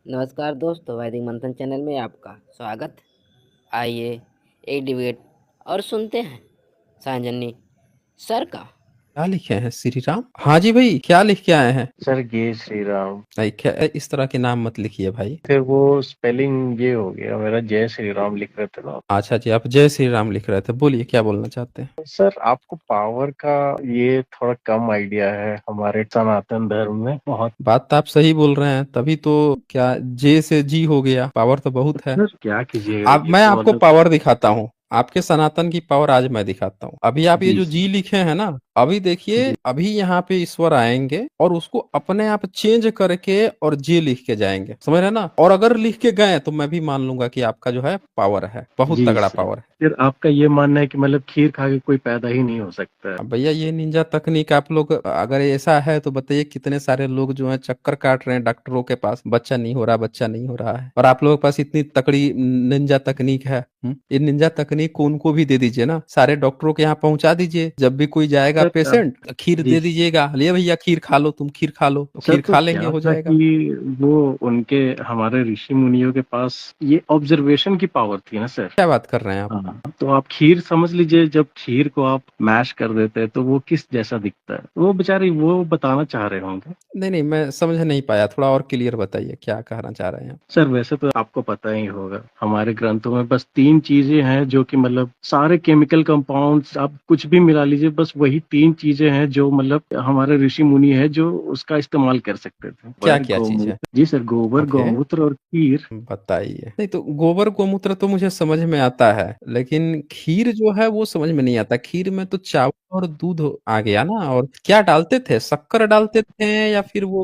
नमस्कार दोस्तों, वैदिक मंथन चैनल में आपका स्वागत। आइए एक डिबेट और सुनते हैं सांजनी सर का। क्या लिखे हैं? श्री राम? हाँ जी भाई, क्या लिख के आए हैं? सर जय श्री राम। भाई क्या इस तरह के नाम मत लिखिए भाई। फिर वो स्पेलिंग ये हो गया मेरा, जय श्री राम लिख रहे थे ना। अच्छा जी, आप जय श्री राम लिख रहे थे, बोलिए क्या बोलना चाहते हैं। सर आपको पावर का ये थोड़ा कम आइडिया है हमारे सनातन धर्म में बहुत। बात तो आप सही बोल रहे हैं, तभी तो क्या जे से जी हो गया। पावर तो बहुत है। सर क्या कीजिएगा, आप ये मैं तो आपको मतलब पावर दिखाता हूँ। आपके सनातन की पावर आज मैं दिखाता हूँ। अभी आप ये जी जो जी लिखे हैं ना, अभी देखिए, जी। अभी यहाँ पे ईश्वर आएंगे और उसको अपने आप चेंज करके और जे लिख के जाएंगे, समझ रहे हैं ना। और अगर लिख के गए तो मैं भी मान लूंगा कि आपका जो है पावर है, बहुत जी तगड़ा सर, पावर है। फिर आपका ये मानना है कि मतलब खीर खा के कोई पैदा ही नहीं हो सकता है। अब भैया ये निंजा तकनीक आप लोग अगर ऐसा है तो बताइए, कितने सारे लोग जो हैं चक्कर काट रहे हैं डॉक्टरों के पास, बच्चा नहीं हो रहा, बच्चा नहीं हो रहा है, और आप लोगों के पास इतनी तकड़ी निंजा तकनीक है। ये निंजा तकनीक को उनको भी दे दीजिए ना, सारे डॉक्टरों के यहाँ पहुंचा दीजिए। जब भी कोई जाएगा सर पेशेंट, खीर जी दे दीजिएगा, ले भैया खीर खा लो, तुम खीर खा लो, तो सर, खीर तो खा लेंगे, क्या हो था जाएगा। कि वो उनके हमारे ऋषि मुनियों के पास ये ऑब्जर्वेशन की पावर थी ना सर। क्या बात कर रहे हैं आप? हाँ, तो आप खीर समझ लीजिए, जब खीर को आप मैश कर देते हैं तो वो किस जैसा दिखता है, वो बेचारे वो बताना चाह रहे होंगे। नहीं नहीं, मैं समझ नहीं पाया, थोड़ा और क्लियर बताइए क्या कहना चाह रहे हैं आप। सर वैसे तो आपको पता ही होगा, हमारे ग्रंथों में बस 3 चीजें हैं जो कि मतलब सारे केमिकल कंपाउंड्स आप कुछ भी मिला लीजिए, बस वही 3 चीजें हैं जो मतलब हमारे ऋषि मुनि है जो उसका इस्तेमाल कर सकते थे। क्या गोबर क्या चीज है? गौमूत्र, जी सर, गोबर ओके, गौमूत्र और खीर। बताइए। नहीं तो गोबर गोमूत्र तो मुझे समझ में आता है, लेकिन खीर जो है वो समझ में नहीं आता। खीर में तो चावल और दूध आ गया ना, और क्या डालते थे? शक्कर डालते थे या फिर वो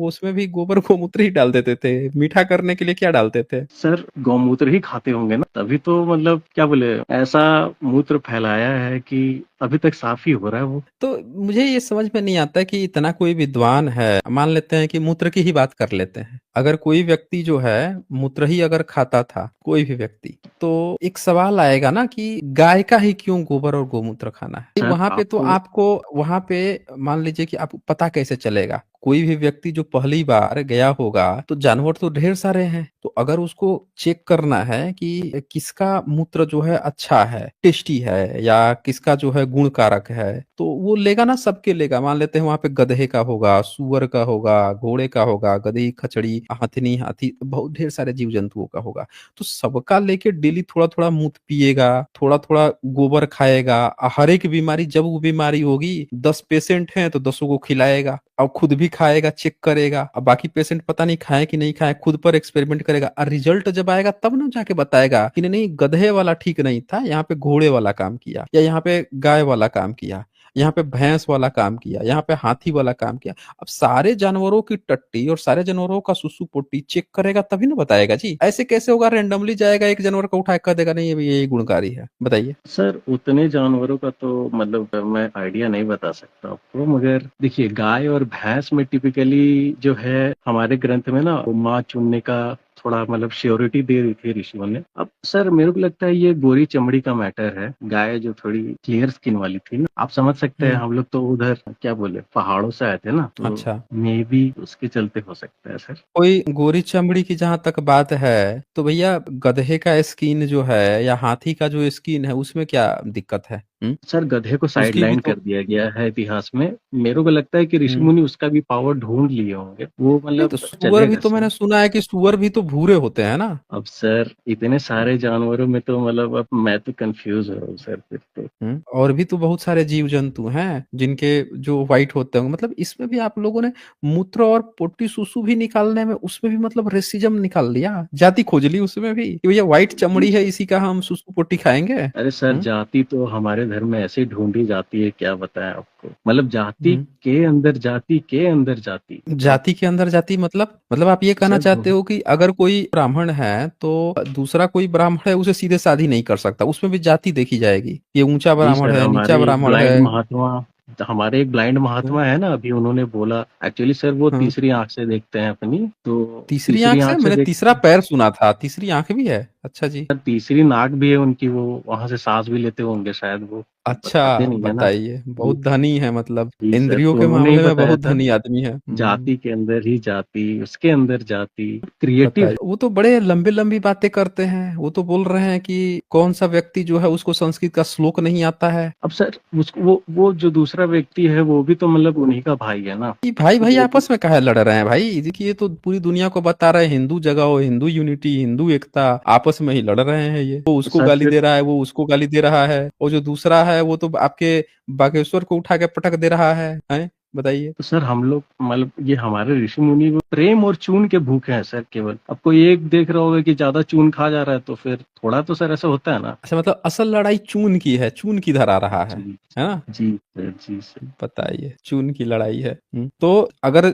उसमें भी गोबर गोमूत्र ही डाल देते थे? मीठा करने के लिए क्या डालते थे? सर गौमूत्र ही खाते होंगे ना, तभी तो मतलब क्या बोले, ऐसा मूत्र फैलाया है कि अभी तक साफ ही हो रहा है वो। तो मुझे ये समझ में नहीं आता कि इतना कोई विद्वान है, मान लेते हैं कि मूत्र की ही बात कर लेते हैं। अगर कोई व्यक्ति जो है मूत्र ही अगर खाता था, कोई भी व्यक्ति, तो एक सवाल आएगा ना कि गाय का ही क्यों गोबर और गोमूत्र खाना है। सर वहां पे तो आपको आपको, वहां पे मान लीजिए कि आप पता कैसे चलेगा? कोई भी व्यक्ति जो पहली बार गया होगा तो जानवर तो ढेर सारे हैं, तो अगर उसको चेक करना है कि किसका मूत्र जो है अच्छा है, टेस्टी है, या किसका जो है गुण कारक है, तो वो लेगा ना, सबके लेगा। मान लेते हैं वहां पे गधे का होगा, सुअर का होगा, घोड़े का होगा, गधी, खचड़ी, हथनी, हाथी, बहुत ढेर सारे जीव जंतुओं का होगा। तो सबका लेके डेली थोड़ा थोड़ा मूत्र पिएगा, थोड़ा थोड़ा गोबर खाएगा। हर एक बीमारी, जब वो बीमारी होगी, 10 पेशेंट हैं तो 10 को खिलाएगा, और खुद भी खाएगा, चेक करेगा। अब बाकी पेशेंट पता नहीं खाए कि नहीं खाए, खुद पर एक्सपेरिमेंट करेगा, और रिजल्ट जब आएगा तब ना जाके बताएगा कि नहीं नहीं, गधे वाला ठीक नहीं था, यहाँ पे घोड़े वाला काम किया, या यहाँ पे गाय वाला काम किया, यहाँ पे भैंस वाला काम किया, यहाँ पे हाथी वाला काम किया। अब सारे जानवरों की टट्टी और सारे जानवरों का सुसु पोटी चेक करेगा तभी ना बताएगा जी। ऐसे कैसे होगा? रेंडमली जाएगा, एक जानवर को उठा कर देगा, नहीं ये गुणकारी है, बताइए। सर उतने जानवरों का तो मतलब मैं आइडिया नहीं बता सकता आपको, मगर देखिए गाय और भैंस में टिपिकली जो है हमारे ग्रंथ में ना वो माँ चुनने का थोड़ा मतलब श्योरिटी दे रही थी ऋषियों ने। अब सर मेरे को लगता है ये गोरी चमड़ी का मैटर है, गाय जो थोड़ी क्लियर स्किन वाली थी ना, आप समझ सकते हैं, हम्म। हम लोग तो उधर क्या बोले पहाड़ों से आए थे ना, तो अच्छा, मे भी उसके चलते हो सकता है सर। कोई गोरी चमड़ी की जहां तक बात है, तो भैया गधे का स्किन जो है या हाथी का जो स्किन है, उसमें क्या दिक्कत है? सर गधे को उसकी भी साइडलाइन तो। कर दिया गया है इतिहास में। मेरे को लगता है कि ऋषि हम्म। मुनि उसका भी पावर ढूंढ लिए होंगे, वो नहीं तो मतलब सुअर भी चलेगा तो, सर। मैंने सुना है कि सुअर भी तो भूरे होते हैं ना। अब सर इतने सारे जानवरों में तो मतलब अब मैं तो कंफ्यूज हो रहा हूँ सर फिर तो। और भी तो बहुत सारे जीव जंतु हैं जिनके जो व्हाइट होते होंगे। मतलब इसमें भी आप लोगों ने मूत्र और पोटी सुसु भी निकालने में, उसमें भी मतलब रेसिज्म निकाल लिया, जाति खोज ली उसमें भी कि भैया व्हाइट चमड़ी है, इसी का हम सुसु पोटी खाएंगे। अरे सर हम्म। जाति तो हमारे धर्म में ऐसे ढूंढी जाती है, क्या बताएं आपको, मतलब जाति हम्म। के अंदर जाति के अंदर जाति। अब जाति के अंदर जाति मतलब आप ये कहना सर चाहते हो कि अगर कोई ब्राह्मण है तो दूसरा कोई ब्राह्मण है उसे सीधे शादी नहीं कर सकता, उसमें भी जाति देखी जाएगी, ये ऊंचा जी ब्राह्मण सर, है, नीचा हमारे एक ब्राह्मण है। ब्लाइंड महात्मा, हमारे एक ब्लाइंड हम्म। महात्मा है ना, अभी उन्होंने बोला एक्चुअली सर वो हाँ। तीसरी आंख से देखते हैं अपनी, तो तीसरी तीसरी आंख से? आंख से मैंने देख, तीसरा पैर सुना था, तीसरी आंख भी है? अच्छा जी। सर तीसरी नाक भी है उनकी, वो वहां से सांस भी लेते होंगे शायद वो। अच्छा, बताते नहीं है ना। बताइए, जी बहुत धनी है, मतलब जी सर, इंद्रियों तो के उन्होंने ही मामले में बताया बहुत था, धनी आदमी है। जाति के अंदर ही जाति, उसके अंदर जाति, क्रिएटिव बताइए, वो तो बड़े लंबी लंबी बातें करते हैं। वो तो बोल रहे हैं कि कौन सा व्यक्ति जो है उसको संस्कृत का श्लोक नहीं आता है। अब सर उसको वो जो दूसरा व्यक्ति है वो भी तो मतलब उन्हीं का भाई है ना। ये भाई भाई वो भी आपस में काहे लड़ रहे हैं भाई? देखिए, ये तो पूरी दुनिया को बता रहे हैं, हिंदू जगाओ, हिंदू यूनिटी, हिंदू एकता। आपस में ही लड़ रहे हैं ये। वो उसको सर गाली फिर दे रहा है, वो उसको गाली दे रहा है, और जो दूसरा है वो तो आपके बागेश्वर को उठा के पटक दे रहा है? बताइए। तो सर हम लोग मतलब ये हमारे ऋषि मुनि वो प्रेम और चून के भूखे हैं सर केवल। अब कोई एक देख रहा होगा कि ज्यादा चून खा जा रहा है तो फिर थोड़ा तो सर ऐसा होता है ना। अच्छा, मतलब असल लड़ाई चून की है, चून की धरा रहा जी है ना? जी सर, जी सर। बताइए, चून की लड़ाई है। तो अगर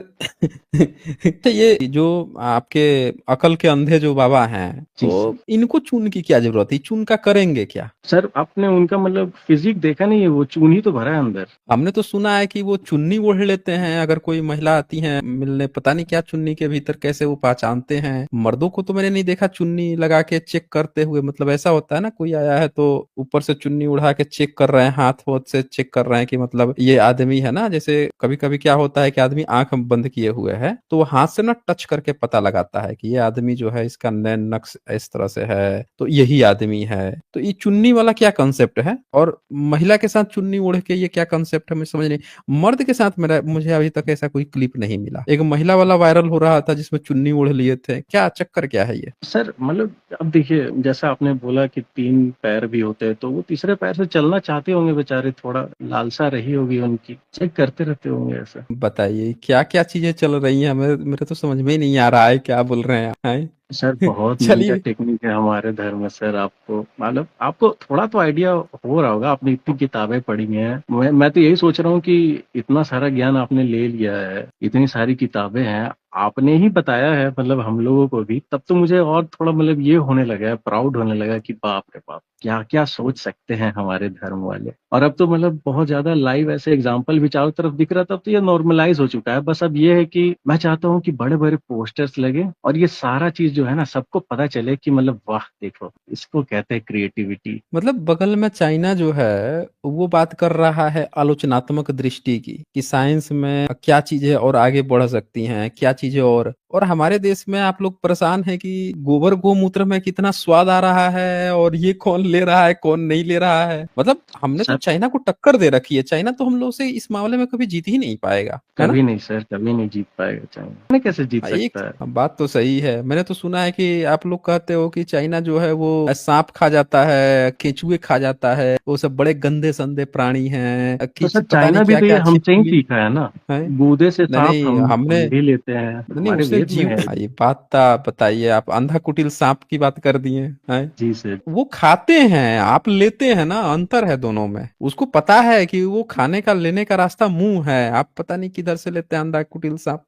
तो ये जो आपके अकल के अंधे जो बाबा हैं, जी तो सर। इनको चून की क्या जरूरत है? चून का करेंगे क्या? सर आपने उनका मतलब फिजिक देखा नहीं है, वो चून ही तो भरा है अंदर। हमने तो सुना है कि वो चुन्नी ओढ़ लेते हैं अगर कोई महिला आती है मिलने, पता नहीं क्या चुन्नी के भीतर कैसे वो पहचानते हैं। मर्दों को तो मैंने नहीं देखा चुन्नी लगा के चेक करते हुए। मतलब ऐसा होता है ना, कोई आया है तो ऊपर से चुन्नी उड़ा के चेक कर रहे हैं, हाथ वाथ से चेक कर रहे हैं कि मतलब ये आदमी है ना। जैसे कभी कभी क्या होता है कि आदमी आंख बंद किए हुए है तो वो हाथ से ना टच करके पता लगाता है कि ये आदमी जो है, इसका नैन नक्श इस तरह से है तो यही आदमी है। तो ये चुन्नी वाला क्या कंसेप्ट है, और महिला के साथ चुन्नी ओढ़ के ये क्या कंसेप्ट है, मैं समझ नहीं। मर्द के साथ मेरा मुझे अभी तक ऐसा कोई क्लिप नहीं मिला। एक महिला वाला वायरल हो रहा था जिसमें चुन्नी ओढ़ लिए थे, क्या चक्कर क्या है ये? सर मतलब अब देखिए, जैसा आपने बोला कि 3 पैर भी होते हैं तो वो तीसरे पैर से चलना चाहते होंगे बेचारे, थोड़ा लालसा रही होगी उनकी, चेक करते रहते होंगे ऐसा। बताइए, क्या क्या चीजें चल रही हैं? मेरे तो समझ में ही नहीं आ रहा है क्या बोल रहे हैं सर हैं? बहुत निंजा चलिए। टेक्निक है हमारे धर्म में सर। आपको मतलब आपको थोड़ा तो आइडिया हो रहा होगा, आपने इतनी किताबें पढ़ी हैं। मैं तो यही सोच रहा हूँ कि इतना सारा ज्ञान आपने ले लिया है, इतनी सारी किताबें हैं, आपने ही बताया है मतलब हम लोगों को भी। तब तो मुझे और थोड़ा मतलब ये होने लगा है, प्राउड होने लगा कि बाप रे बाप, क्या क्या सोच सकते हैं हमारे धर्म वाले। और अब तो मतलब बहुत ज्यादा लाइव ऐसे एग्जाम्पल भी चारों तरफ दिख रहा था। अब तो ये नॉर्मलाइज हो चुका है। बस अब ये है कि मैं चाहता हूँ कि बड़े बड़े पोस्टर्स लगे और ये सारा चीज जो है ना सबको पता चले कि मतलब वाह देखो, इसको कहते हैं क्रिएटिविटी। मतलब बगल में चाइना जो है वो बात कर रहा है आलोचनात्मक दृष्टि की, कि साइंस में क्या चीजें और आगे बढ़ सकती हैं, क्या चीजें। और हमारे देश में आप लोग परेशान हैं कि गोबर गोमूत्र में कितना स्वाद आ रहा है, और ये कौन ले रहा है कौन नहीं ले रहा है। मतलब हमने तो सर चाइना को टक्कर दे रखी है। चाइना तो हम लोग से इस मामले में कभी जीत ही नहीं पाएगा, है ना? कभी नहीं सर, कभी नहीं जीत पाएगा चाइना, में कैसे जीत एक सकता है। बात तो सही है। मैंने तो सुना है कि आप लोग कहते हो कि चाइना जो है वो सांप खा जाता है, केंचुए खा जाता है, वो सब बड़े गंदे संदे प्राणी हैं, तो किच सर पता नहीं चाइना भी क्या तो ये क्या हमसे ही छिपकली सीखा है ना। है। गूदे से नहीं सांप नहीं, हम हमने भी लेते हैं, नहीं, हमारे उसे वेद में जीव है। ये बात था। बताइए, आप अंधा कुटिल सांप की बात कर दिए हैं। जी सर। वो खाते हैं, आप लेते हैं ना, अंतर है दोनों में। उसको पता है कि वो खाने का लेने का रास्ता मुंह है, आप पता नहीं किधर से लेते हैं अंधा कुटिल सांप।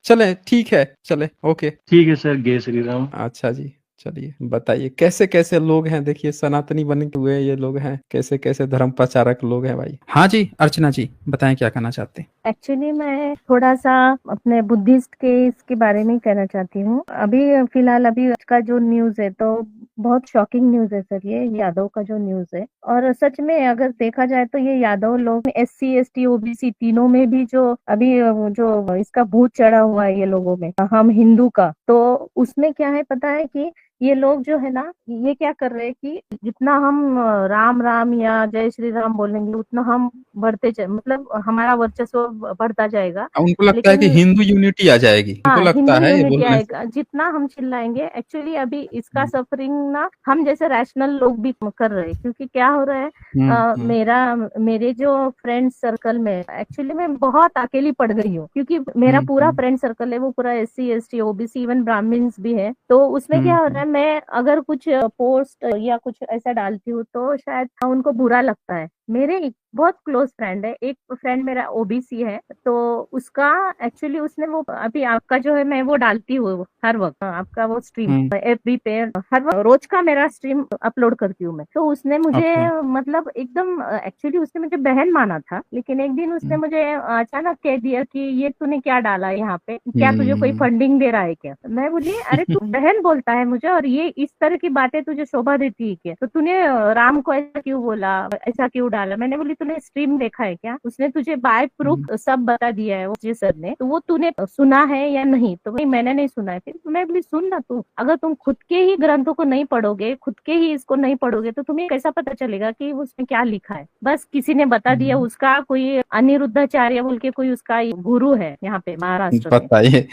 चले, ठीक है, चले, ओके। ठीक है सर, जय श्री राम। अच्छा जी, चलिए बताइए कैसे कैसे लोग हैं। देखिए, सनातनी बने हुए ये लोग हैं, कैसे कैसे धर्म प्रचारक लोग हैं भाई। हाँ जी, अर्चना जी बताएं क्या कहना चाहते हैं। एक्चुअली मैं थोड़ा सा अपने बुद्धिस्ट के इसके बारे में कहना चाहती हूँ। अभी फिलहाल अभी का जो न्यूज है तो बहुत शॉकिंग न्यूज है सर, ये यादव का जो न्यूज है। और सच में अगर देखा जाए तो ये यादव लोग SC ST OBC तीनों में भी जो अभी जो इसका भूत चढ़ा हुआ है ये लोगों में, हम हिंदू का, तो उसमें क्या है पता है कि ये लोग जो है ना, ये क्या कर रहे हैं कि जितना हम राम राम या जय श्री राम बोलेंगे उतना हम बढ़ते मतलब हमारा वर्चस्व बढ़ता जाएगा। उनको लगता है कि लेकिन हिंदू यूनिटी आ जाएगी, उनको हाँ, लगता हिंदू है ये यूनिटी बोलने से। आएगा जितना हम चिल्लाएंगे। एक्चुअली अभी इसका हम्म सफरिंग ना हम जैसे रैशनल लोग भी कर रहे हैं, क्योंकि क्या हो रहा है, हम्म मेरे जो फ्रेंड सर्कल में एक्चुअली मैं बहुत अकेली पड़ गई हूँ, क्योंकि मेरा पूरा हम्म फ्रेंड सर्कल है वो पूरा SC ST OBC even Brahmins भी है। तो उसमें क्या हो रहा हम्म। है, मैं अगर कुछ पोस्ट या कुछ ऐसा डालती हूँ तो शायद उनको बुरा लगता है। मेरे एक बहुत क्लोज फ्रेंड है, एक फ्रेंड मेरा OBC है, तो उसका एक्चुअली उसने वो अभी आपका जो है मैं वो डालती हूँ हर वक्त, आपका वो स्ट्रीम हम्म, FB पे हर वक्त रोज का मेरा स्ट्रीम अपलोड करती हूँ मैं। तो उसने मुझे ओके। मतलब एकदम एक्चुअली उसने मुझे बहन माना था, लेकिन एक दिन उसने मुझे अचानक कह दिया कि ये तूने क्या डाला यहाँ पे, क्या तुझे कोई हम्म फंडिंग दे रहा है क्या। मैं बोली अरे तू बहन बोलता है मुझे और ये इस तरह की बातें तुझे शोभा देती है क्या, तो तूने राम को ऐसा क्यों बोला, ऐसा क्यों डाला। मैंने बोली तूने स्ट्रीम देखा है क्या? उसने तुझे बाय प्रूफ सब बता दिया है वो सर ने, तो वो तूने सुना है या नहीं? तो भाई मैंने नहीं सुना है। फिर मैं बोली सुन ना तू, अगर तुम खुद के ही ग्रंथों को नहीं पढ़ोगे, खुद के ही इसको नहीं पढ़ोगे, तो तुम्हें कैसा पता चलेगा कि उसमें क्या लिखा है? बस किसी ने बता दिया, उसका कोई अनिरुद्धाचार्य बोल के कोई उसका गुरु है यहाँ पे महाराष्ट्र में। बताइए।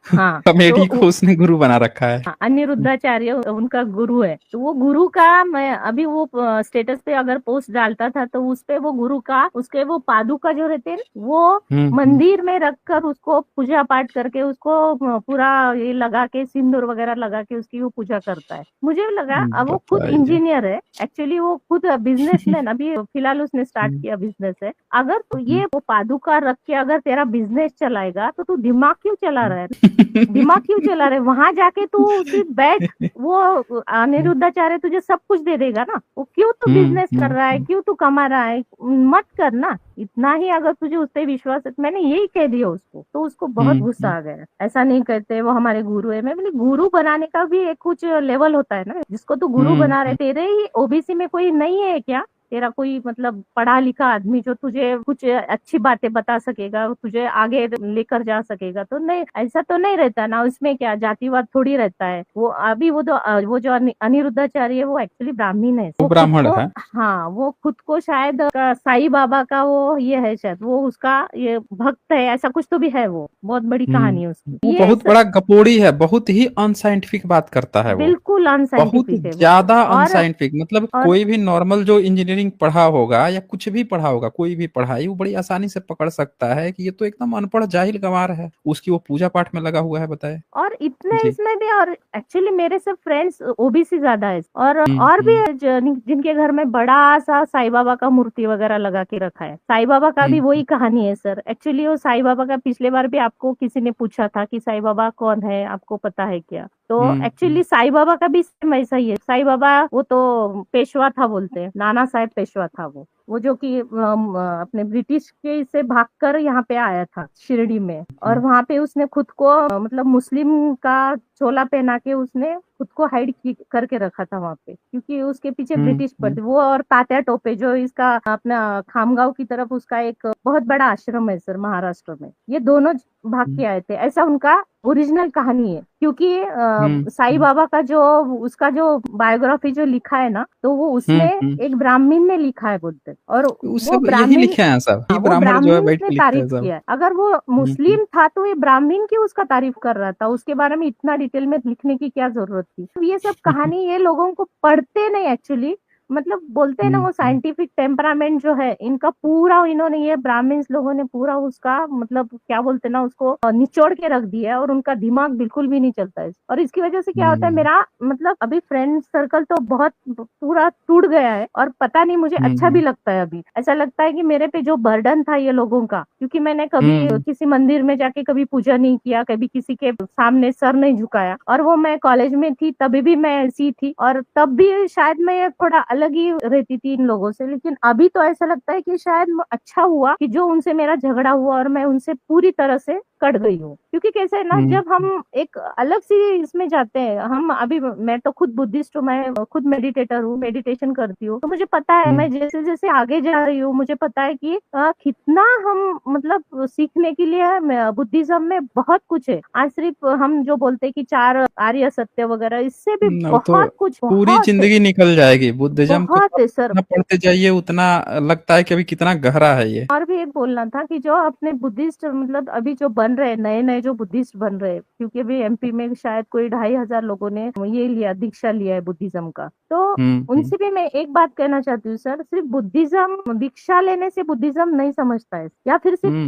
हाँ कॉमेडी तो को उसने गुरु बना रखा है। हाँ, अनिरुद्धाचार्य उनका गुरु है। तो वो गुरु का मैं अभी वो स्टेटस पे अगर पोस्ट डालता था तो उस पे वो गुरु का उसके वो पादुका जो रहते हैं वो मंदिर में रखकर उसको पूजा पाठ करके उसको पूरा ये लगा के सिंदूर वगैरह लगा के उसकी वो पूजा करता है। मुझे लगा अब वो खुद बताइए। इंजीनियर है, एक्चुअली वो खुद बिजनेसमैन, अभी फिलहाल उसने स्टार्ट किया बिजनेस है। अगर तू ये वो पादुका रख के अगर तेरा बिजनेस चलाएगा तो तू दिमाग क्यों चला रहा है? दिमाग क्यों चला रहे? वहां जाके तू सिर्फ बैठ, वो अनिरुद्धाचार्य तुझे सब कुछ दे देगा ना। वो क्यों तू बिजनेस कर रहा है, क्यों तू कमा रहा है? मत करना इतना ही, अगर तुझे उस पर विश्वास है। मैंने यही कह दिया उसको, तो उसको बहुत गुस्सा आ गया। ऐसा नहीं कहते, वो हमारे गुरु है। मैं बोली गुरु बनाने का भी एक कुछ लेवल होता है ना, जिसको तू गुरु बना रहे। तेरे ही ओबीसी में कोई नहीं है क्या तेरा कोई मतलब पढ़ा लिखा आदमी जो तुझे कुछ अच्छी बातें बता सकेगा, तुझे आगे लेकर जा सकेगा? तो नहीं, ऐसा तो नहीं रहता ना। उसमें क्या जातिवाद थोड़ी रहता है। वो अभी वो जो अनिरुद्धाचार्य है वो एक्चुअली ब्राह्मण है। वो वो खुद ब्राह्मण को, है। हाँ वो खुद को शायद साईं बाबा का वो ये है, शायद वो उसका ये भक्त है, ऐसा कुछ तो भी है। वो बहुत बड़ी कहानी है उसकी। वो ये बहुत बड़ा गपोड़ी है, बहुत ही अनसाइंटिफिक बात करता है वो। बिल्कुल बहुत अनसाइंटिफिक है वो। ज्यादा और अनसाइंटिफिक, मतलब कोई भी नॉर्मल जो इंजीनियरिंग पढ़ा होगा या कुछ भी पढ़ा होगा, कोई भी पढ़ाई, वो बड़ी आसानी से पकड़ सकता है कि ये तो एकदम अनपढ़ जाहिल गंवार है। उसकी वो पूजा पाठ में लगा हुआ है, बताए। और इतने जी। इसमें भी, और एक्चुअली मेरे सब फ्रेंड्स ओबीसी ज्यादा है, और हम्म, भी है जिनके घर में बड़ा सा साईं बाबा का मूर्ति वगैरह लगा के रखा है। साईं बाबा का भी वही कहानी है सर। एक्चुअली वो साईं बाबा का पिछले बार भी आपको किसी ने पूछा था कि साईं बाबा कौन है, आपको पता है क्या? तो एक्चुअली साईं बाबा का भी सेम ऐसा ही है। साईं बाबा वो तो पेशवा था, बोलते हैं नाना साहेब पेशवा था वो जो कि अपने ब्रिटिश के से भागकर यहाँ पे आया था शिरडी में, और वहाँ पे उसने खुद को मतलब मुस्लिम का चोला पहना के उसने खुद को हाइड करके रखा था वहाँ पे, क्योंकि उसके पीछे ब्रिटिश पर वो। और तात्या टोपे जो इसका अपना खामगांव की तरफ उसका एक बहुत बड़ा आश्रम है सर महाराष्ट्र में, ये दोनों भाग के आए थे, ऐसा उनका ओरिजिनल कहानी है। क्योंकि साईं बाबा का जो उसका जो बायोग्राफी जो लिखा है ना, तो वो उसमें एक ब्राह्मण ने लिखा है बोलते हैं। और वो वो सब यही ब्राह्मण, लिखे हैं सब, ये हाँ, वो ब्राह्मण जो है ब्राह्मण बैठ ने के लिखते हैं तारीफ सब। किया है। अगर वो मुस्लिम था तो ये ब्राह्मण की उसका तारीफ कर रहा था, उसके बारे में इतना डिटेल में लिखने की क्या जरूरत थी? तो ये सब कहानी ये लोगों को पढ़ते नहीं एक्चुअली, मतलब बोलते हैं ना वो साइंटिफिक टेम्परामेंट जो है इनका पूरा, इन्होंने ये ब्राह्मण्स लोगों ने पूरा उसका मतलब क्या बोलते हैं ना उसको निचोड़ के रख दिया है, और उनका दिमाग बिल्कुल भी नहीं चलता है। और इसकी वजह से क्या होता है, मेरा मतलब अभी फ्रेंड सर्कल तो बहुत पूरा टूट गया है, और पता नहीं मुझे अच्छा भी लगता है। अभी ऐसा लगता है कि मेरे पे जो बर्डन था ये लोगों का, क्योंकि मैंने कभी किसी मंदिर में जाके कभी पूजा नहीं किया, कभी किसी के सामने सर नहीं झुकाया, और वो मैं कॉलेज में थी तभी भी मैं ऐसी थी, और तब भी शायद मैं थोड़ा अलग ही रहती थी इन लोगों से। लेकिन अभी तो ऐसा लगता है कि शायद अच्छा हुआ कि जो उनसे मेरा झगड़ा हुआ और मैं उनसे पूरी तरह से कट गई हूँ। क्योंकि कैसे है ना, जब हम एक अलग सी इसमें जाते हैं, हम अभी मैं तो खुद बुद्धिस्ट हूँ, मैं खुद मेडिटेटर हूँ, मेडिटेशन करती हूँ, तो मुझे पता है मैं जैसे जैसे आगे जा रही हूँ मुझे पता है कि कितना हम मतलब सीखने के लिए बुद्धिज्म में बहुत कुछ है। आज सिर्फ हम जो बोलते हैं कि 4 आर्य सत्य वगैरह, इससे भी अब तो बहुत कुछ, पूरी बहुत है, जिंदगी निकल जाएगी बुद्धिज्म को। बहुत है सर। जितना पढ़ते जाइए उतना लगता है कि अभी कितना गहरा है ये। और भी एक बोलना था कि जो अपने बुद्धिस्ट मतलब अभी जो बन रहे नए नए जो बुद्धिस्ट बन रहे, क्योंकि अभी एमपी में शायद कोई 2,500 लोगों ने ये लिया, दीक्षा लिया है बुद्धिज्म का, तो उनसे भी मैं एक बात कहना चाहती हूँ सर, सिर्फ बुद्धिज्म दीक्षा लेने से बुद्धिज्म नहीं समझता है, या फिर सिर्फ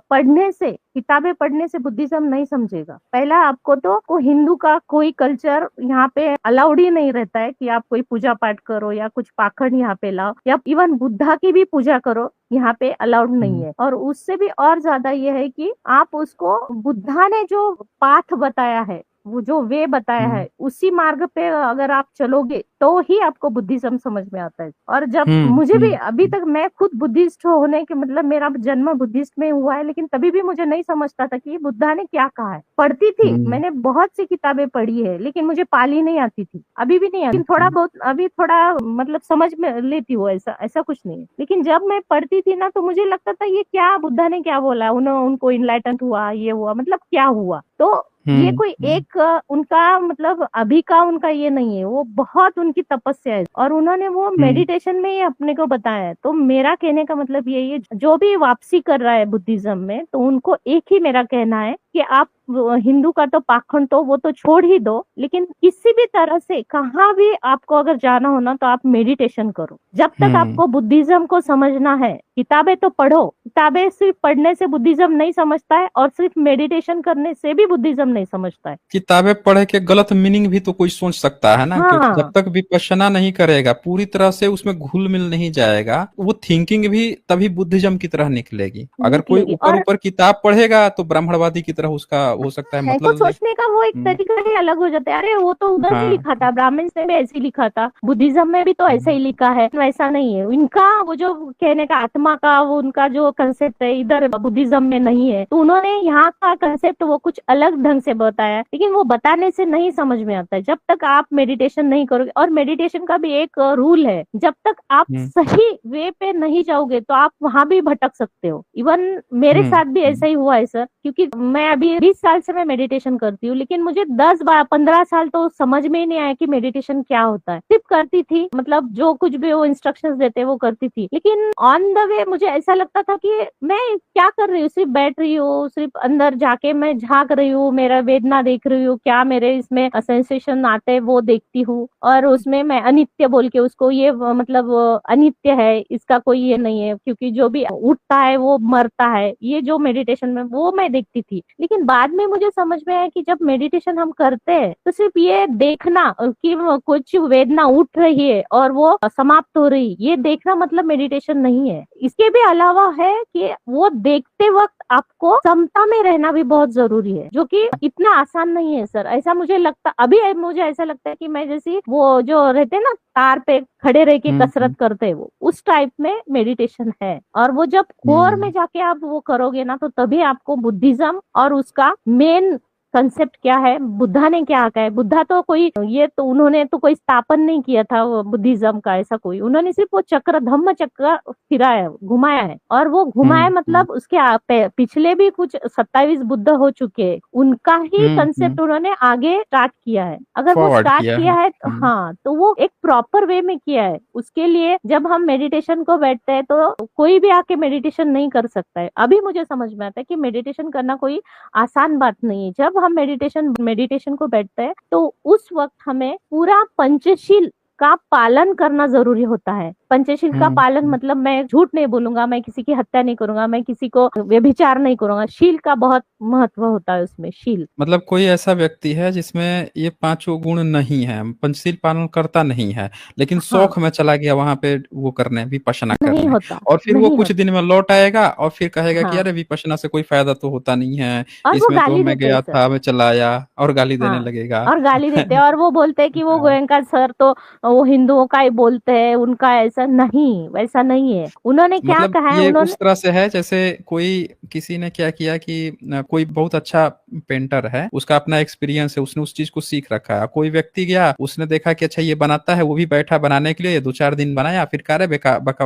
पढ़ने से, किताबें पढ़ने से बुद्धिज्म नहीं समझेगा। पहला आपको तो को हिंदू का कोई कल्चर यहाँ पे अलाउड ही नहीं रहता है कि आप कोई पूजा पाठ करो या कुछ पाखंड यहाँ पे लाओ, या इवन बुद्धा की भी पूजा करो, यहाँ पे अलाउड नहीं है। और उससे भी और ज्यादा ये है कि आप उसको बुद्धा ने जो पाथ बताया है वो जो वे बताया है उसी मार्ग पे अगर आप चलोगे तो ही आपको बुद्धिज्म समझ में आता है। और जब मुझे भी अभी तक, मैं खुद बुद्धिस्ट होने के मतलब मेरा जन्म बुद्धिस्ट में हुआ है, लेकिन तभी भी मुझे नहीं समझता था कि बुद्धा ने क्या कहा है। पढ़ती थी, मैंने बहुत सी किताबें पढ़ी है, लेकिन मुझे पाली नहीं आती थी, अभी भी नहीं आती, लेकिन थोड़ा बहुत अभी थोड़ा मतलब समझ में लेती हूँ, ऐसा कुछ नहीं है। लेकिन जब मैं पढ़ती थी ना तो मुझे लगता था ये क्या, बुद्धा ने क्या बोला, उनको इनलाइटन हुआ, ये हुआ, मतलब क्या हुआ। तो ये कोई एक उनका मतलब अभी का उनका ये नहीं है, वो बहुत उनकी तपस्या है और उन्होंने वो मेडिटेशन में ही अपने को बताया है। तो मेरा कहने का मतलब यही है, जो भी वापसी कर रहा है बुद्धिज्म में, तो उनको एक ही मेरा कहना है कि आप हिंदू का तो पाखंड तो वो तो छोड़ ही दो, लेकिन किसी भी तरह से कहाँ भी आपको अगर जाना हो ना तो आप मेडिटेशन करो। जब तक आपको बुद्धिज्म को समझना है, किताबें तो पढ़ो, किताबें सिर्फ पढ़ने से बुद्धिज्म नहीं समझता है और सिर्फ मेडिटेशन करने से भी बुद्धिज्म नहीं समझता है। किताबें पढ़ के गलत मीनिंग भी तो कोई सोच सकता है ना, क्योंकि जब तक विपश्यना नहीं करेगा, पूरी तरह से उसमें घुल मिल नहीं जाएगा, वो थिंकिंग भी तभी बुद्धिज्म की तरह निकलेगी। अगर कोई ऊपर ऊपर किताब पढ़ेगा तो ब्राह्मणवादी की तरह उसका हो सकता है मतलब सोचने का वो एक तरीका ही अलग हो जाता है। अरे वो तो उधर भी लिखा था, ब्राह्मण में भी ऐसे ही लिखा था, बुद्धिज्म में भी तो ऐसा ही लिखा है, वैसा नहीं है। इनका वो जो कहने का आत्मा का वो उनका जो कंसेप्ट है इधर बुद्धिज्म में नहीं है, तो उन्होंने यहाँ का कंसेप्ट वो कुछ अलग ढंग से बताया, लेकिन वो बताने से नहीं समझ में आता है जब तक आप मेडिटेशन नहीं करोगे। और मेडिटेशन का भी एक रूल है, जब तक आप सही वे पे नहीं जाओगे तो आप वहां भी भटक सकते हो। इवन मेरे साथ भी ऐसा ही हुआ है सर, क्योंकि मैं अभी 20 साल से मैं मेडिटेशन करती हूँ, लेकिन मुझे 10-15 साल तो समझ में ही नहीं आया कि मेडिटेशन क्या होता है। सिर्फ करती थी, मतलब जो कुछ भी वो इंस्ट्रक्शंस देते वो करती थी, लेकिन ऑन द वे मुझे ऐसा लगता था कि मैं क्या कर रही हूँ, सिर्फ बैठ रही हूँ, सिर्फ अंदर जाके मैं झांक रही हूँ, मेरा वेदना देख रही हूँ, क्या मेरे इसमें सेंसेशन आते हैं वो देखती हूँ, और उसमें मैं अनित्य बोल के उसको, ये मतलब अनित्य है, इसका कोई ये नहीं है, क्योंकि जो भी उठता है वो मरता है, ये जो मेडिटेशन में वो मैं देखती थी। लेकिन बाद में मुझे समझ में आया कि जब मेडिटेशन हम करते हैं तो सिर्फ ये देखना कि कुछ वेदना उठ रही है और वो समाप्त हो रही, ये देखना मतलब मेडिटेशन नहीं है। इसके भी अलावा है कि वो देखते वक्त आपको समता में रहना भी बहुत जरूरी है, जो कि इतना आसान नहीं है सर। ऐसा मुझे लगता, अभी मुझे ऐसा लगता है कि मैं जैसी वो जो रहते ना तार पे खड़े रह के कसरत करते हैं, वो उस टाइप में मेडिटेशन है। और वो जब कोर में जाके आप वो करोगे ना तो तभी आपको बुद्धिज्म और उसका मेन कंसेप्ट क्या है, बुद्धा ने क्या कहा है। बुद्धा तो कोई ये तो उन्होंने तो कोई स्थापन नहीं किया था वो बुद्धिज्म का, ऐसा कोई, उन्होंने सिर्फ वो चक्र, धम्म चक्र फिराया, घुमाया है। और वो घुमाया मतलब उसके पिछले भी कुछ 27 बुद्ध हो चुके हैं, उनका ही कंसेप्ट उन्होंने आगे स्टार्ट किया है। अगर वो स्टार्ट किया है हाँ, तो वो एक प्रॉपर वे में किया है। उसके लिए जब हम मेडिटेशन को बैठते हैं तो कोई भी आके मेडिटेशन नहीं कर सकता है। अभी मुझे समझ में आता है कि मेडिटेशन करना कोई आसान बात नहीं है। जब हम मेडिटेशन को बैठते हैं तो उस वक्त हमें पूरा पंचशील का पालन करना जरूरी होता है। पंचशील का पालन मतलब मैं झूठ नहीं बोलूंगा, मैं किसी की हत्या नहीं करूंगा, मैं किसी को व्यभिचार नहीं करूंगा। शील का बहुत महत्व होता है उसमें। शील मतलब कोई ऐसा व्यक्ति है जिसमें ये पांचों गुण नहीं है, पंचशील पालन करता नहीं है, लेकिन शौक में चला गया वहां पे वो करने, विपश्यना करने, और फिर वो कुछ दिन में लौट आएगा और फिर कहेगा कि अरे विपश्यना से कोई फायदा तो होता नहीं है, इसमें तो मैं गया था, मैं चला आया, और गाली देने लगेगा। और गाली देते और वो बोलते हैं कि वो गोयंका सर तो वो हिंदुओं का ही बोलते हैं, उनका ऐसा नहीं, वैसा नहीं है। उन्होंने क्या मतलब कहा है, ये उन्होंने उस तरह से है जैसे कोई किसी ने क्या किया कि कोई बहुत अच्छा पेंटर है, उसका अपना एक्सपीरियंस है, उसने उस चीज को सीख रखा है। कोई व्यक्ति गया, उसने देखा कि अच्छा ये बनाता है, वो भी बैठा बनाने के लिए, 2-4 दिन बनाया, फिर कह रहे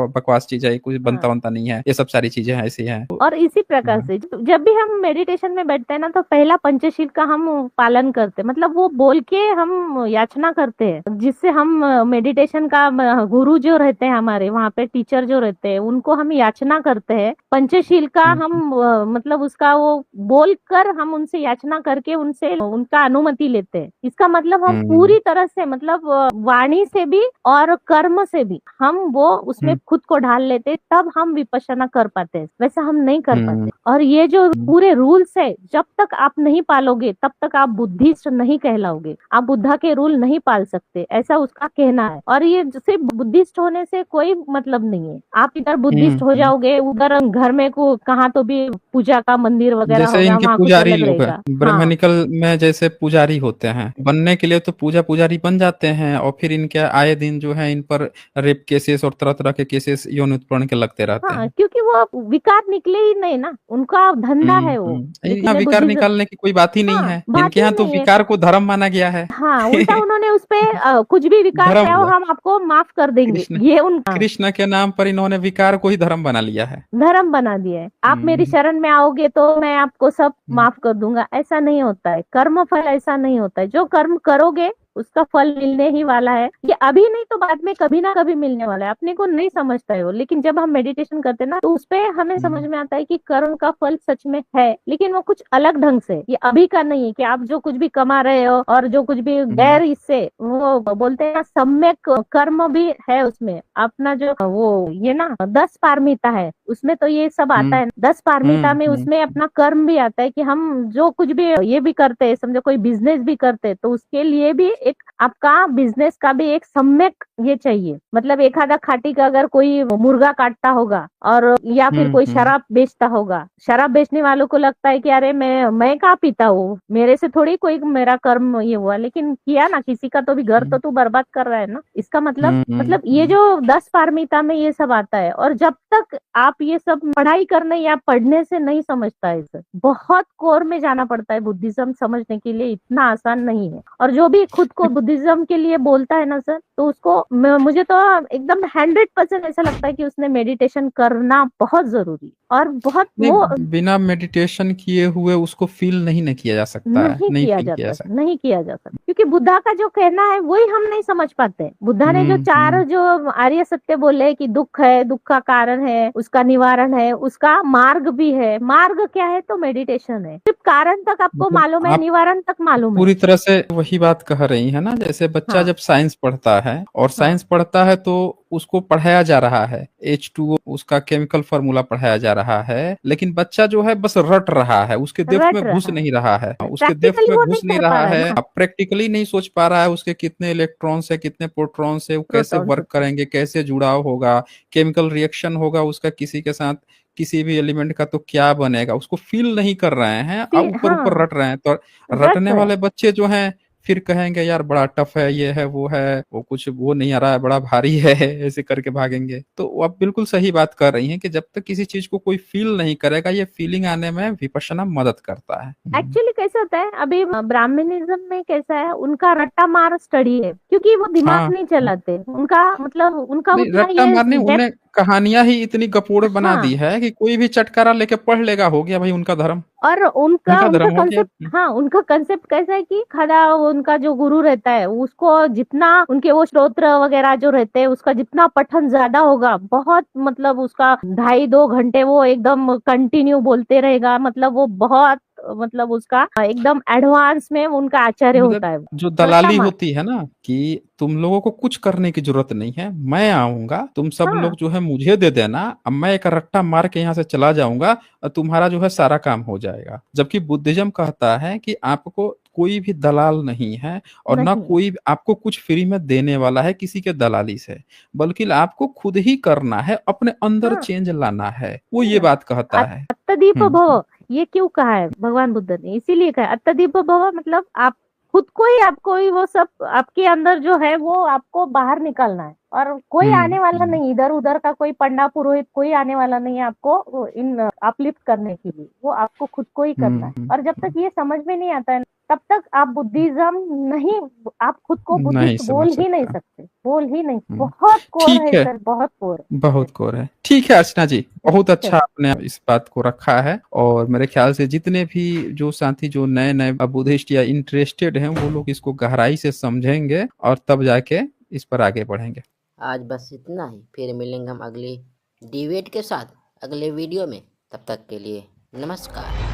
बकवास चीज है, कुछ बनता बनता नहीं है, ये सब सारी चीजें ऐसी हैं। और इसी प्रकार से जब भी हम मेडिटेशन में बैठते हैं ना तो पहला पंचशील का हम पालन करते हैं, मतलब वो बोल के हम याचना करते हैं, जिससे हम मेडिटेशन का गुरु जो रहते हैं हमारे वहाँ पे, टीचर जो रहते हैं, उनको हम याचना करते हैं पंचशील का। हम मतलब उसका वो बोल कर हम उनसे याचना करके उनसे उनका अनुमति लेते हैं। इसका मतलब हम पूरी तरह से, मतलब वाणी से भी और कर्म से भी हम वो उसमें खुद को ढाल लेते, तब हम विपश्यना कर पाते हैं, वैसा हम नहीं कर पाते। और ये जो पूरे रूल्स है, जब तक आप नहीं पालोगे तब तक आप बुद्धिस्ट नहीं कहलाओगे, आप बुद्धा के रूल नहीं पाल सकते, ऐसा उसका कहना है। और ये सिर्फ बुद्धिस्ट होने से कोई मतलब नहीं है। आप इधर बुद्धिस्ट हो हम्म। जाओगे, उधर घर में को कहाँ तो भी पूजा का मंदिर वगैरह जैसे होगा, इनके वहाँ कुछ पुजारी अलग लोग हैं, रहेगा। हाँ ब्राह्मणिकल में जैसे पुजारी होते हैं, बनने के लिए तो पूजा पुजारी बन जाते हैं, और फिर इनके आए दिन जो है इन पर रेप केसेस और तरह तरह के केसेस यौन उत्पीड़न के लगते रहते हाँ, हैं। क्योंकि वो विकार निकले ही नहीं ना, उनका धंधा है वो। यहाँ लेकिन विकार बुद्धिज्म, निकालने की कोई बात ही नहीं हाँ है, बात इनके ही यहाँ तो नहीं है। विकार को धर्म माना गया है। हाँ, उल्टा उन्होंने उस पे कुछ भी विकार धर्म किया हो हम आपको माफ कर देंगे, कृष्ण ये उनका कृष्ण के नाम पर इन्होंने विकार को ही धर्म बना लिया है। धर्म बना दिया है। आप मेरी हम्म, शरण में आओगे तो मैं आपको सब हम्म, माफ कर दूंगा, ऐसा नहीं होता है। कर्म फल ऐसा नहीं होता है, जो कर्म करोगे उसका फल मिलने ही वाला है। ये अभी नहीं तो बाद में कभी ना कभी मिलने वाला है। अपने को नहीं समझता है वो, लेकिन जब हम मेडिटेशन करते हैं ना तो उसपे हमें समझ में आता है कि कर्म का फल सच में है, लेकिन वो कुछ अलग ढंग से। ये अभी का नहीं है कि आप जो कुछ भी कमा रहे हो और जो कुछ भी गैर, इससे वो बोलते हैं ना सम्यक कर्म भी है उसमें। अपना जो वो ये ना 10 पारमिता है, उसमें तो ये सब आता है। 10 पारमिता में उसमें अपना कर्म भी आता है कि हम जो कुछ भी ये भी करते हैं, समझो कोई बिजनेस भी करते हैं तो उसके लिए भी एक आपका बिजनेस का भी एक सम्यक ये चाहिए। मतलब एक आधा खाटी का अगर कोई मुर्गा काटता होगा और या फिर कोई शराब बेचता होगा, शराब बेचने वालों को लगता है कि अरे मैं कहाँ पीता हूँ, मेरे से थोड़ी कोई मेरा कर्म ये हुआ, लेकिन किया ना, किसी का तो भी घर तो तू बर्बाद कर रहा है ना। इसका मतलब ये जो 10 पारमिता में ये सब आता है। और जब तक आप ये सब पढ़ाई करने या पढ़ने से नहीं समझता है, सर बहुत कोर में जाना पड़ता है बुद्धिज्म समझने के लिए, इतना आसान नहीं है। और जो भी खुद को बुद्धिज्म के लिए बोलता है ना सर, तो उसको मुझे तो एकदम 100% ऐसा लगता है कि उसने मेडिटेशन करना बहुत जरूरी और बहुत नहीं, वो बिना मेडिटेशन किए हुए उसको फील नहीं न किया जा सकता है, नहीं नहीं किया फील किया जा जाता, सकता। नहीं किया जा सकता, क्योंकि बुद्धा का जो कहना है वही हम नहीं समझ पाते हैं। बुद्धा ने जो चार जो आर्य सत्य बोले कि दुख है, दुख का कारण है, उसका निवारण है, उसका मार्ग भी है। मार्ग क्या है? तो मेडिटेशन है। सिर्फ कारण तक आपको मतलब मालूम है, आप निवारण तक मालूम है। पूरी तरह से वही बात कह रही है ना, जैसे बच्चा हाँ जब साइंस पढ़ता है, और हाँ साइंस पढ़ता है तो उसको पढ़ाया जा रहा है H2O, उसका केमिकल फार्मूला पढ़ाया जा रहा है, लेकिन बच्चा जो है बस रट रहा है, उसके डेप्थ रट में घुस रहा नहीं रहा है, है, उसके डेप्थ प्रैक्टिकली में वो घुस नहीं नहीं कर पा रहा रहा है है, ना। प्रैक्टिकली नहीं सोच पा रहा है उसके कितने इलेक्ट्रॉन्स है, कितने प्रोटॉन्स है, वो कैसे प्रोटॉन से वर्क करेंगे, कैसे जुड़ाव होगा, केमिकल रिएक्शन होगा उसका किसी के साथ, किसी भी एलिमेंट का, तो क्या बनेगा, उसको फील नहीं कर रहे हैं, अब ऊपर ऊपर हाँ रट रहे हैं। तो रट रटने रहे वाले हैं। बच्चे जो हैं फिर कहेंगे यार बड़ा टफ है, ये है, वो कुछ वो नहीं आ रहा है, बड़ा भारी है, ऐसे करके भागेंगे। तो वो आप बिल्कुल सही बात कर रही हैं कि जब तक किसी चीज को कोई फील नहीं करेगा, ये फीलिंग आने में विपश्यना मदद करता है। एक्चुअली कैसे होता है, अभी ब्राह्मणिज्म में कैसा है, उनका रट्टा मार स्टडी है, क्योंकि वो दिमाग हाँ, नहीं चलाते। उनका मतलब उनका नहीं उतना रट्टा ये मारने डेप्थ। उन्हें कहानियां ही इतनी गपोड़ बना दी हाँ, है कि कोई भी चटकारा लेके पढ़ लेगा, हो गया भाई उनका धर्म, और उनका उनका उनका धर्म हो गया। कंसेप्ट, हाँ उनका कंसेप्ट कैसा है कि खड़ा उनका जो गुरु रहता है उसको जितना उनके वो स्तोत्र वगैरह जो रहते हैं उसका जितना पठन ज्यादा होगा, बहुत मतलब उसका 2.5-2 घंटे वो एकदम कंटिन्यू बोलते रहेगा, मतलब वो बहुत मतलब उसका एकदम एडवांस में उनका आचार्य मतलब होता है। जो रट्टा दलाली मार, होती है ना, कि तुम लोगों को कुछ करने की जरूरत नहीं है, मैं आऊंगा, तुम सब हाँ लोग जो है मुझे दे देना, अब मैं एक रट्टा मार के यहाँ से चला जाऊंगा और तुम्हारा जो है सारा काम हो जाएगा। जबकि बुद्धिज्म कहता है कि आपको कोई भी दलाल नहीं है, और ना नहीं कोई आपको कुछ फ्री में देने वाला है किसी के दलाली से, बल्कि आपको खुद ही करना है, अपने अंदर हाँ चेंज लाना है, वो है ये ना। बात कहता है। अत्तदीप हम्म, भव, ये क्यों कहा है भगवान बुद्ध ने? इसीलिए कहा है अत्तदीप भव, मतलब आप खुद को ही, आपको ही वो सब आपके अंदर जो है वो आपको बाहर निकालना है। और कोई हम्म, आने वाला नहीं, इधर उधर का कोई पंडा पुरोहित कोई आने वाला नहीं है आपको इन अपलिफ्ट करने के लिए, वो आपको खुद को ही करना है। और जब तक ये समझ में नहीं आता है तब तक आप बुद्धिज्म नहीं, आप खुद को नहीं बुद्धिस्ट समझ बोल ही नहीं सकता। सकते, बोल ही नहीं। हम्म, बहुत कोर ठीक है है, सर, बहुत कोर है। बहुत कोर है। ठीक है अर्चना जी, बहुत अच्छा चलिए, आपने इस बात को रखा है, और मेरे ख्याल से जितने भी जो साथी जो नए नए बुद्धिस्ट या इंटरेस्टेड हैं, वो लोग इसको गहराई से समझेंगे और तब जाके इस पर आगे बढ़ेंगे। आज बस इतना ही, फिर मिलेंगे हम अगले डिबेट के साथ अगले वीडियो में। तब तक के लिए नमस्कार।